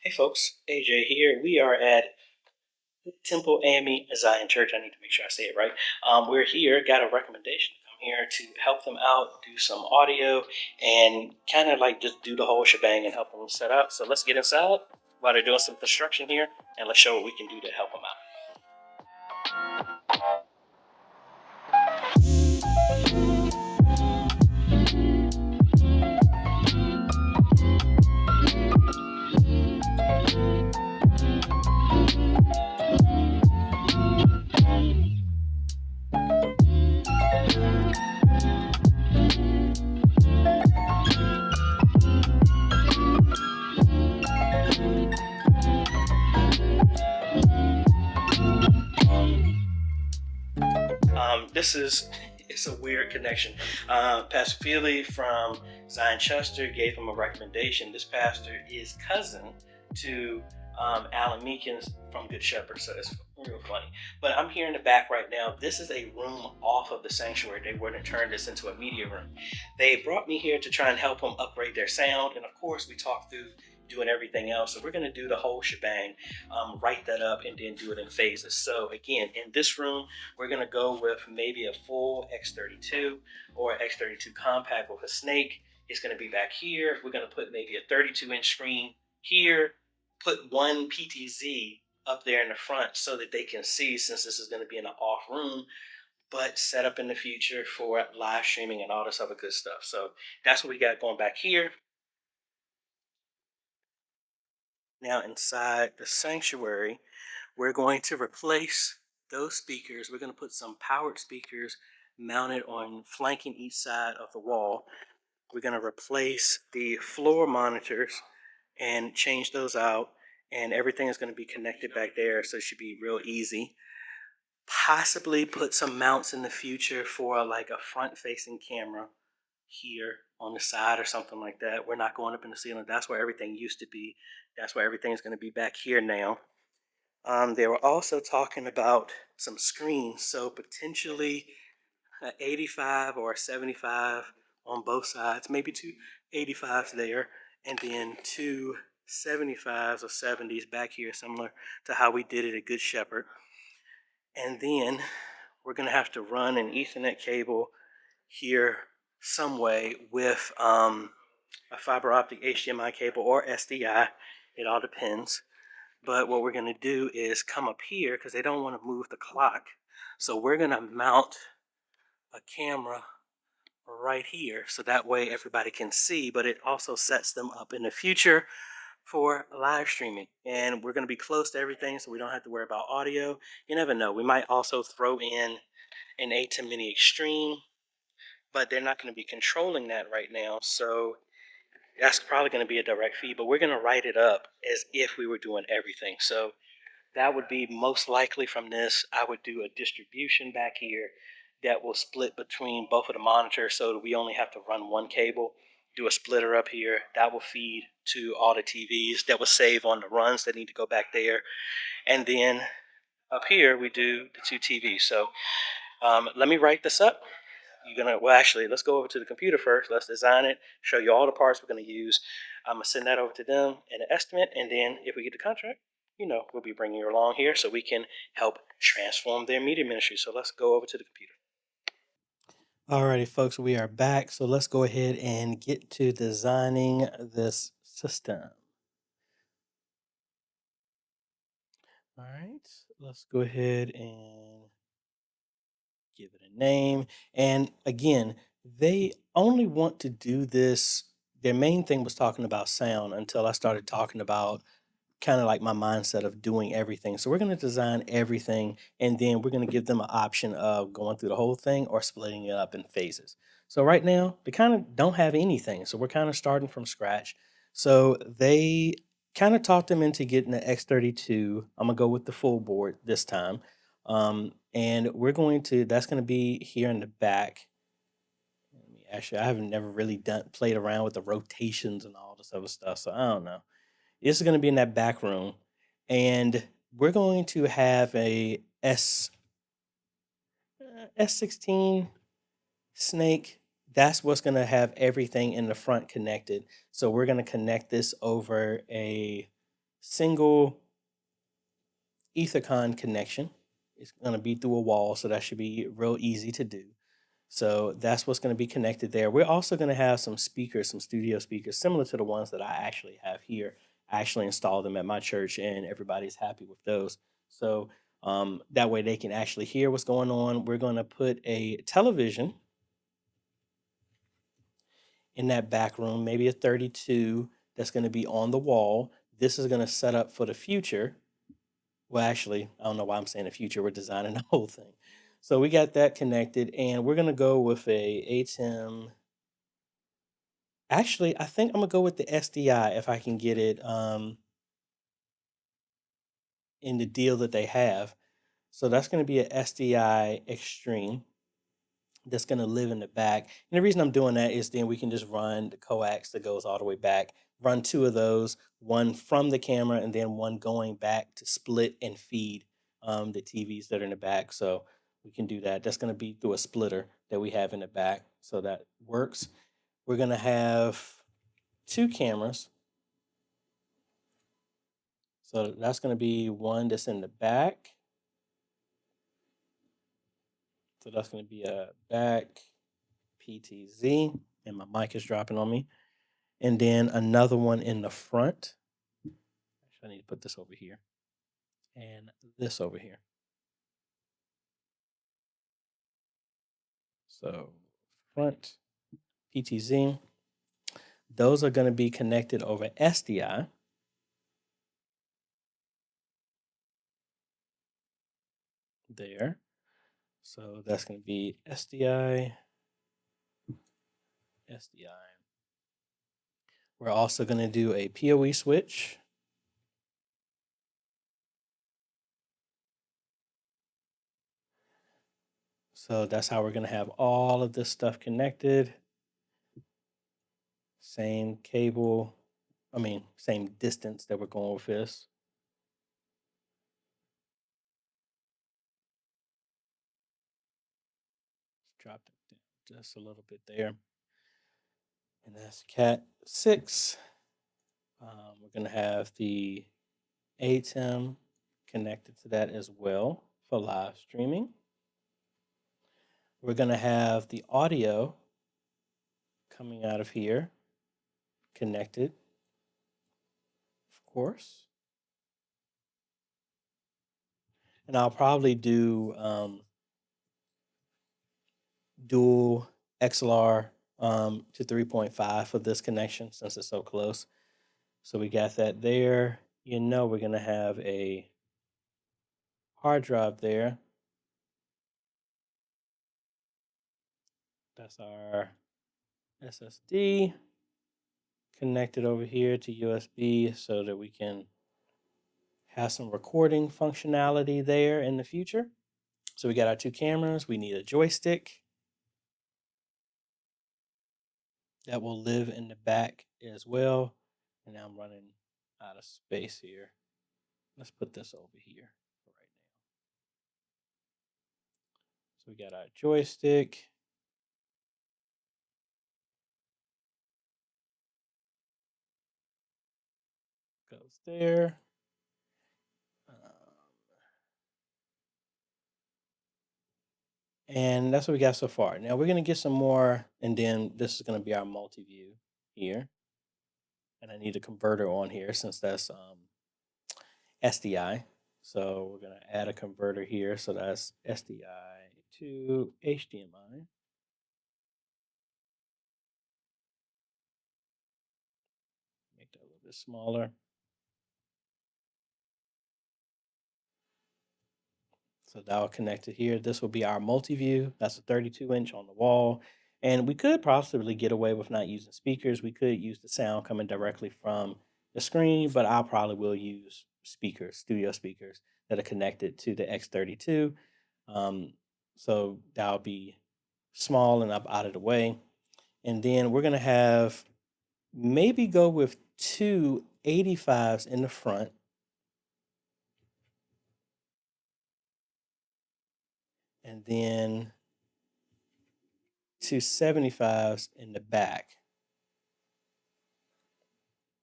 Hey folks, AJ here. We are at Hood Temple A.M.E. Zion Church. I need to make sure I say it right. We're here, got a recommendation to come here to help them out, do some audio, and kind of like just do the whole shebang and help them set up. So let's get inside while they're doing some construction here, and let's show what we can do to help them out. This is it's a weird connection. Pastor Feely from Zion Chester gave him a recommendation. This pastor is cousin to Alan Meekins from Good Shepherd, so it's real funny. But I'm here in the back right now. This is a room off of the sanctuary. They wouldn't turn this into a media room. They brought me here to try and help them upgrade their sound, and of course we talked through doing everything else. So we're going to do the whole shebang, write that up, and then do it in phases. So again, in this room, we're going to go with maybe a full X32 or X32 compact with a snake. It's going to be back here. We're going to put maybe a 32-inch screen here, put one PTZ up there in the front so that they can see, since this is going to be in an off room, but set up in the future for live streaming and all this other good stuff. So that's what we got going back here. Now inside the sanctuary, we're going to replace those speakers. We're going to put some powered speakers mounted on flanking each side of the wall. We're going to replace the floor monitors and change those out, and everything is going to be connected back there, so it should be real easy. Possibly put some mounts in the future for like a front-facing camera here on the side or something like that. We're not going up in the ceiling. That's where everything used to be. That's where everything is going to be back here now. They were also talking about some screens, so potentially an 85 or a 75 on both sides, maybe two 85s there, and then two 75s or 70s back here, similar to how we did it at Good Shepherd. And then we're going to have to run an Ethernet cable here some way with a fiber optic HDMI cable or SDI. It all depends. But what we're going to do is come up here, because they don't want to move the clock. So we're going to mount a camera right here, so that way everybody can see, but it also sets them up in the future for live streaming. And we're going to be close to everything, so we don't have to worry about audio. You never know. We might also throw in an A10 Mini Extreme, but they're not going to be controlling that right now. So that's probably going to be a direct feed, but we're going to write it up as if we were doing everything. So that would be most likely from this. I would do a distribution back here that will split between both of the monitors, so that we only have to run one cable. Do a splitter up here that will feed to all the TVs. That will save on the runs that need to go back there. And then up here we do the two TVs. So let me write this up. Actually, let's go over to the computer first. Let's design it, show you all the parts we're going to use. I'm going to send that over to them in an estimate, and then if we get the contract, we'll be bringing you along here so we can help transform their media ministry. So let's go over to the computer. Alrighty, folks, we are back. So let's go ahead and get to designing this system. All right, let's go ahead and give it a name. And again, they only want to do this. Their main thing was talking about sound until I started talking about kind of like my mindset of doing everything. So we're going to design everything, and then we're going to give them an option of going through the whole thing or splitting it up in phases. So right now, they kind of don't have anything. So we're kind of starting from scratch. So they kind of talked them into getting the X32. I'm going to go with the full board this time. And that's going to be here in the back. Actually, I haven't never really played around with the rotations and all this other stuff. So I don't know. This is going to be in that back room, and we're going to have a S16 snake. That's what's going to have everything in the front connected. So we're going to connect this over a single Ethercon connection. It's going to be through a wall, so that should be real easy to do. So that's what's going to be connected there. We're also going to have some speakers, some studio speakers, similar to the ones that I actually have here. I actually installed them at my church, and everybody's happy with those. So that way they can actually hear what's going on. We're going to put a television in that back room, maybe a 32 that's going to be on the wall. This is going to set up for the future. Well, actually, I don't know why I'm saying the future. We're designing the whole thing. So we got that connected, and we're going to go with a ATEM. Actually, I think I'm going to go with the SDI if I can get it in the deal that they have. So that's going to be an SDI Extreme that's going to live in the back. And the reason I'm doing that is then we can just run the coax that goes all the way back, run two of those, one from the camera and then one going back to split and feed the TVs that are in the back. So we can do that. That's going to be through a splitter that we have in the back. So that works. We're going to have two cameras. So that's going to be one that's in the back. So that's going to be a back PTZ. And my mic is dropping on me. And then another one in the front. Actually, I need to put this over here. And this over here. So front PTZ. Those are going to be connected over SDI. There. So that's going to be SDI. SDI. We're also going to do a PoE switch. So that's how we're going to have all of this stuff connected. Same cable. Same distance that we're going with this. Drop it down just a little bit there. And that's Cat 6. We're going to have the ATEM connected to that as well for live streaming. We're going to have the audio coming out of here connected, of course. And I'll probably do dual XLR to 3.5 for this connection since it's so close. So we got that there. We're going to have a hard drive there. That's our SSD connected over here to USB so that we can have some recording functionality there in the future. So we got our two cameras. We need a joystick that will live in the back as well. And now I'm running out of space here. Let's put this over here for right now. So we got our joystick. Goes there. And that's what we got so far. Now we're going to get some more, and then this is going to be our multi-view here. And I need a converter on here since that's SDI. So we're going to add a converter here. So that's SDI to HDMI. Make that a little bit smaller. So that will connect it here. This will be our multi-view. That's a 32-inch on the wall. And we could possibly get away with not using speakers. We could use the sound coming directly from the screen, but I probably will use speakers, studio speakers that are connected to the X32. So that'll be small and up out of the way. And then we're going to have maybe go with two 85s in the front. And then two 75s in the back.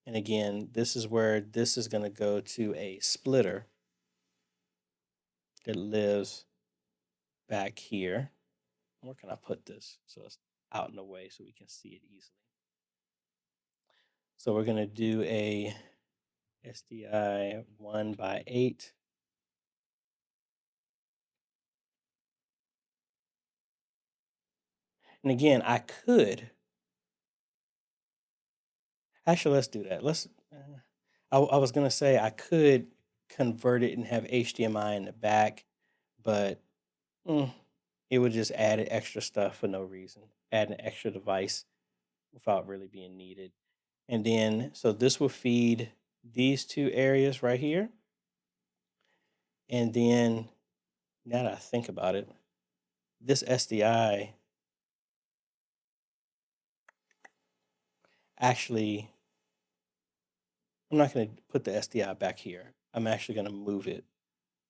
And again, this is where this is going to go to a splitter that lives back here. Where can I put this so it's out in the way so we can see it easily? So we're going to do a SDI 1x8. And again, I could actually, let's do that. I was going to say I could convert it and have HDMI in the back, but it would just add extra stuff for no reason, add an extra device without really being needed. And then, so this will feed these two areas right here. And then, now that I think about it, this SDI actually, I'm not going to put the SDI back here. I'm actually going to move it.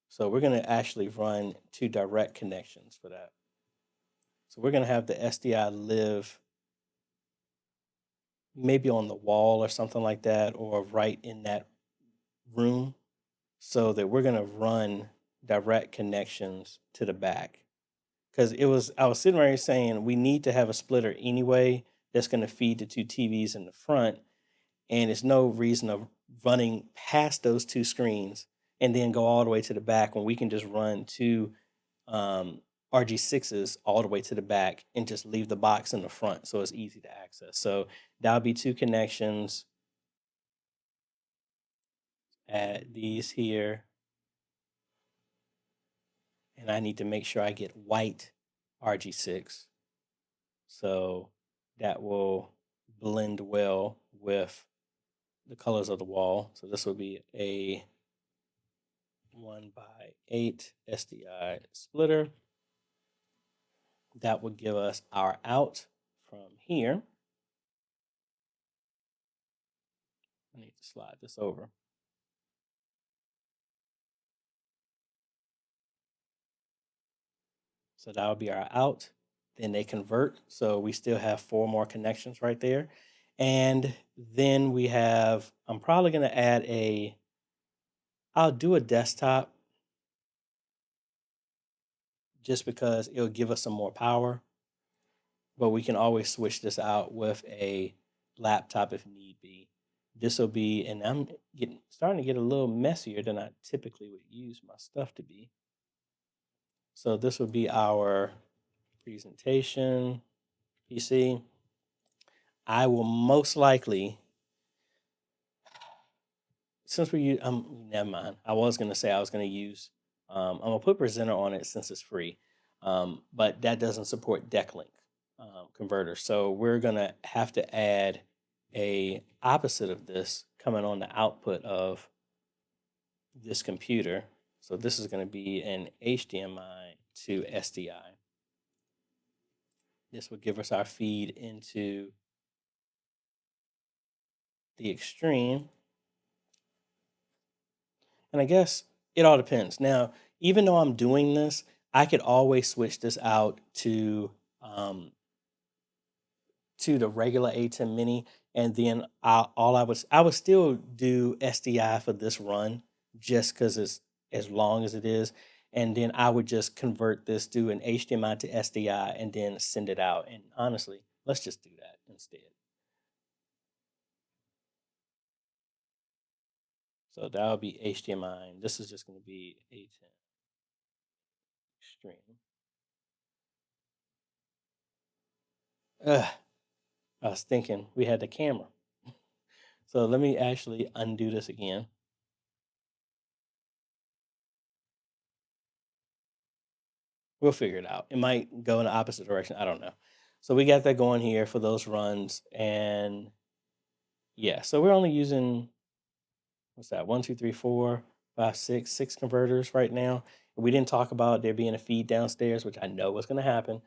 So we're going to actually run two direct connections for that. So we're going to have the SDI live maybe on the wall or something like that, or right in that room, so that we're going to run direct connections to the back. Because I was sitting right here saying we need to have a splitter anyway that's going to feed the two TVs in the front. And it's no reason of running past those two screens and then go all the way to the back when we can just run two RG6s all the way to the back and just leave the box in the front so it's easy to access. So that'll be two connections. Add these here. And I need to make sure I get white RG6. So that will blend well with the colors of the wall. So this will be a 1x8 SDI splitter. That will give us our out from here. I need to slide this over. So that will be our out. Then they convert. So we still have 4 more connections right there. And then we have, I'm probably going to add I'll do a desktop just because it'll give us some more power. But we can always switch this out with a laptop if need be. This will be, and I'm starting to get a little messier than I typically would use my stuff to be. So this will be our presentation PC. I will most likely, since we use, never mind. I was going to say I was going to use, I'm going to put presenter on it since it's free, but that doesn't support decklink converter. So we're going to have to add a opposite of this coming on the output of this computer. So this is going to be an HDMI to SDI. This will give us our feed into the extreme. And I guess it all depends. Now, even though I'm doing this, I could always switch this out to the regular A10 Mini, and then I would still do SDI for this run just because it's as long as it is, and then I would just convert this to an HDMI to SDI and then send it out. And honestly, let's just do that instead. So that'll be HDMI, and this is just going to be A10 Extreme. I was thinking we had the camera. So let me actually undo this again. We'll figure it out. It might go in the opposite direction. I don't know. So we got that going here for those runs. And yeah, so we're only using, what's that? 1, 2, 3, 4, 5, 6 converters right now. We didn't talk about there being a feed downstairs, which I know was going to happen.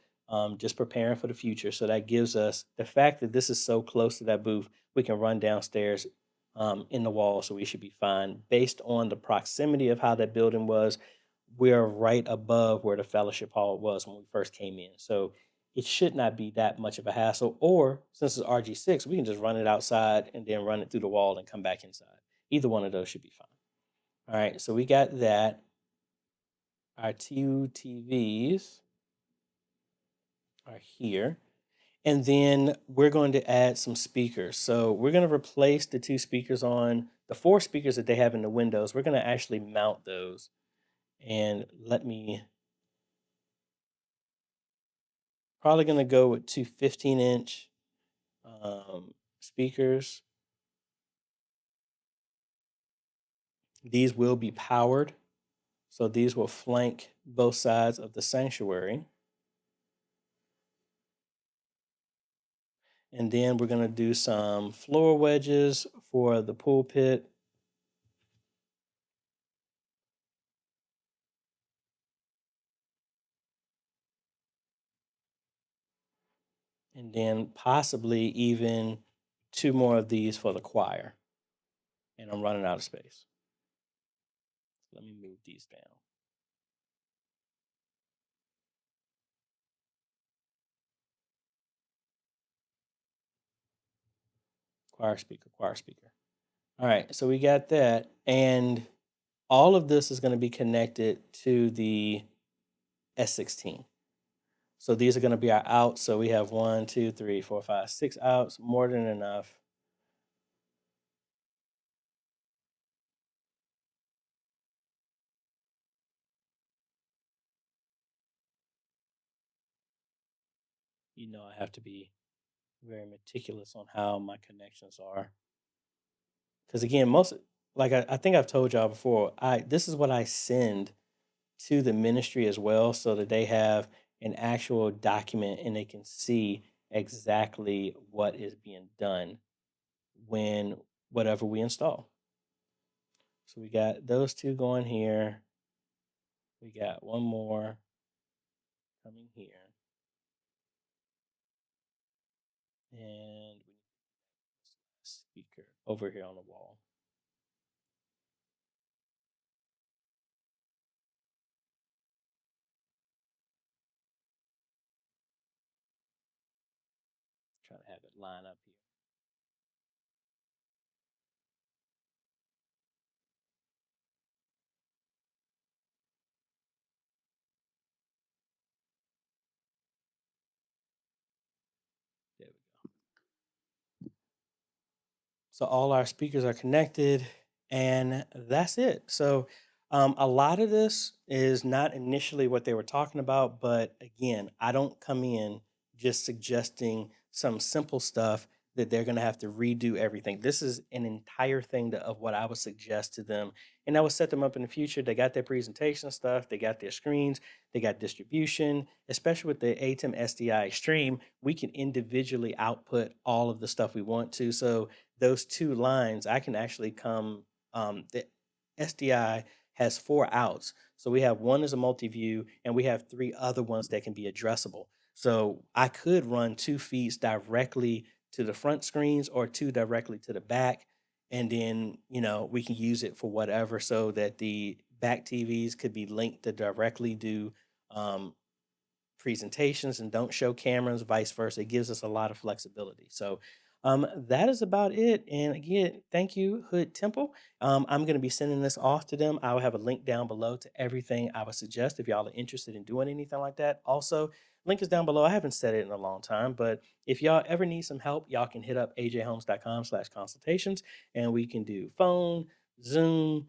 Just preparing for the future. So that gives us the fact that this is so close to that booth, we can run downstairs in the wall. So we should be fine based on the proximity of how that building was. We're right above where the fellowship hall was when we first came in. So it should not be that much of a hassle. Or since it's RG6, we can just run it outside and then run it through the wall and come back inside. Either one of those should be fine. All right, so we got that. Our two TVs are here. And then we're going to add some speakers. So we're going to replace the two speakers on the four speakers that they have in the windows. We're going to actually mount those. And let me, probably going to go with two 15-inch speakers. These will be powered. So these will flank both sides of the sanctuary. And then we're going to do some floor wedges for the pulpit. And then possibly even two more of these for the choir. And I'm running out of space. Let me move these down. Choir speaker, choir speaker. All right, so we got that. And all of this is going to be connected to the S16. So these are going to be our outs. So we have 1, 2, 3, 4, 5, 6 outs, more than enough. You know, I have to be very meticulous on how my connections are. Because again, I think I've told y'all before, this is what I send to the ministry as well, so that they have an actual document and they can see exactly what is being done when whatever we install. So we got those two going here. We got one more coming here. And we need a speaker over here on the wall. Trying to have it line up here. There we go. So all our speakers are connected, and that's it. So a lot of this is not initially what they were talking about, but again, I don't come in just suggesting some simple stuff that they're going to have to redo everything. This is an entire thing of what I would suggest to them, and I would set them up in the future. They got their presentation stuff, they got their screens, they got distribution, especially with the ATEM SDI Extreme. We can individually output all of the stuff we want to. So those two lines, I can actually come. The SDI has 4 outs. So we have one as a multi-view, and we have 3 other ones that can be addressable. So I could run 2 feeds directly to the front screens or 2 directly to the back. And then, we can use it for whatever, so that the back TVs could be linked to directly do um, presentations and don't show cameras, vice versa. It gives us a lot of flexibility. So that is about it. And again, thank you, Hood Temple. I'm going to be sending this off to them. I will have a link down below to everything I would suggest if y'all are interested in doing anything like that. Also, link is down below. I haven't said it in a long time, but if y'all ever need some help, y'all can hit up ajhomes.com/consultations, and we can do phone, Zoom,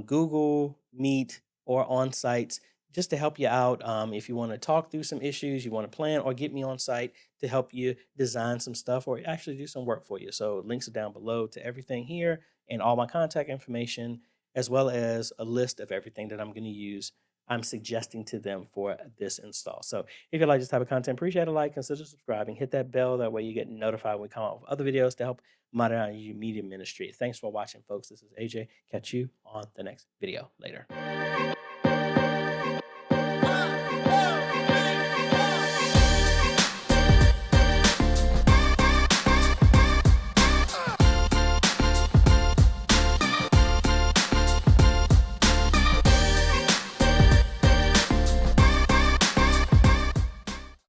Google Meet, or on sites, just to help you out. If you want to talk through some issues, you want to plan, or get me on site to help you design some stuff or actually do some work for you. So links are down below to everything here, and all my contact information, as well as a list of everything that I'm going to use. I'm suggesting to them for this install. So if you like this type of content, appreciate a like, consider subscribing, hit that bell. That way you get notified when we come out with other videos to help modernize your media ministry. Thanks for watching, folks. This is AJ. Catch you on the next video. Later.